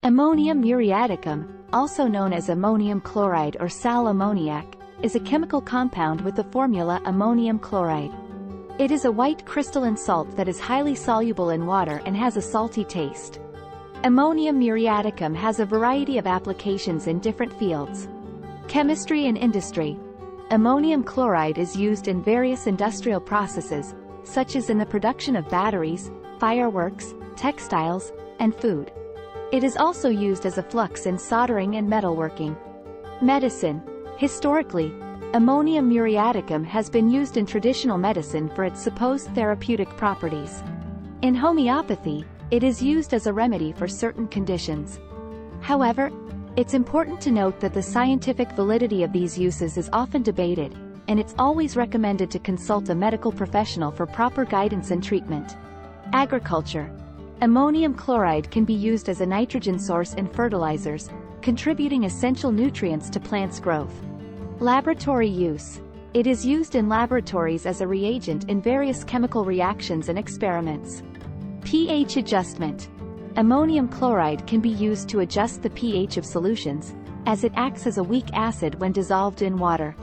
Ammonium muriaticum, also known as ammonium chloride or sal ammoniac, is a chemical compound with the formula ammonium chloride. It is a white crystalline salt that is highly soluble in water and has a salty taste. Ammonium muriaticum has a variety of applications in different fields. Chemistry and industry. Ammonium chloride is used in various industrial processes, such as in the production of batteries, fireworks, textiles, and food. It is also used as a flux in soldering and metalworking. Medicine. Historically, ammonium muriaticum has been used in traditional medicine for its supposed therapeutic properties. In homeopathy, it is used as a remedy for certain conditions. However, it's important to note that the scientific validity of these uses is often debated, and it's always recommended to consult a medical professional for proper guidance and treatment. Agriculture. Ammonium chloride can be used as a nitrogen source in fertilizers, contributing essential nutrients to plants' growth. Laboratory use. It is used in laboratories as a reagent in various chemical reactions and experiments. pH adjustment. Ammonium chloride can be used to adjust the pH of solutions, as it acts as a weak acid when dissolved in water.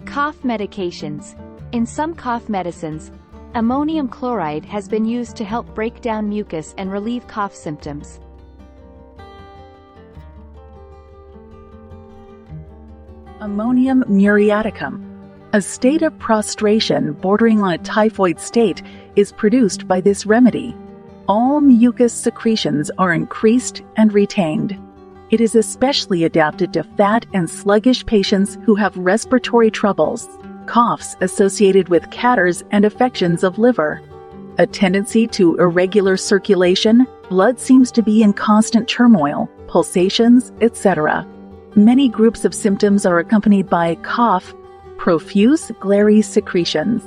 Cough medications. In some cough medicines, ammonium chloride has been used to help break down mucus and relieve cough symptoms. Ammonium muriaticum, a state of prostration bordering on a typhoid state, is produced by this remedy. All mucus secretions are increased and retained. It is especially adapted to fat and sluggish patients who have respiratory troubles, coughs associated with catarrhs and affections of liver, a tendency to irregular circulation, blood seems to be in constant turmoil, pulsations, etc. Many groups of symptoms are accompanied by cough, profuse glary secretions.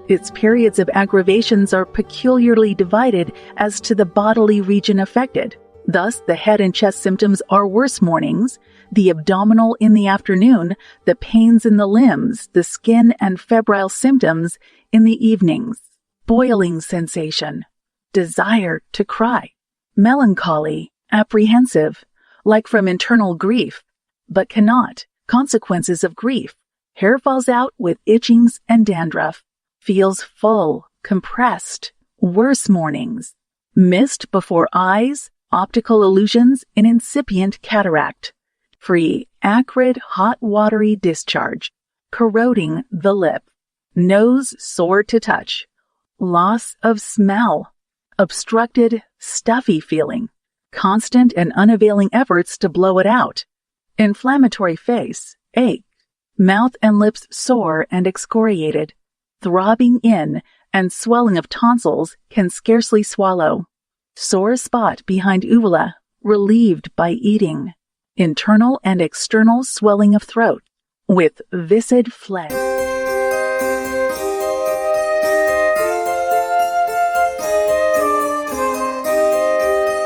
Its periods of aggravations are peculiarly divided as to the bodily region affected. Thus, the head and chest symptoms are worse mornings, the abdominal in the afternoon, the pains in the limbs, the skin and febrile symptoms in the evenings, boiling sensation, desire to cry, melancholy, apprehensive, like from internal grief, but cannot, consequences of grief, hair falls out with itchings and dandruff, feels full, compressed, worse mornings, mist before eyes, optical illusions, an incipient cataract, free, acrid, hot, watery discharge, corroding the lip, nose sore to touch, loss of smell, obstructed, stuffy feeling, constant and unavailing efforts to blow it out, inflammatory face, ache, mouth and lips sore and excoriated, throbbing in and swelling of tonsils, can scarcely swallow, sore spot behind uvula, relieved by eating, internal and external swelling of throat, with viscid phlegm.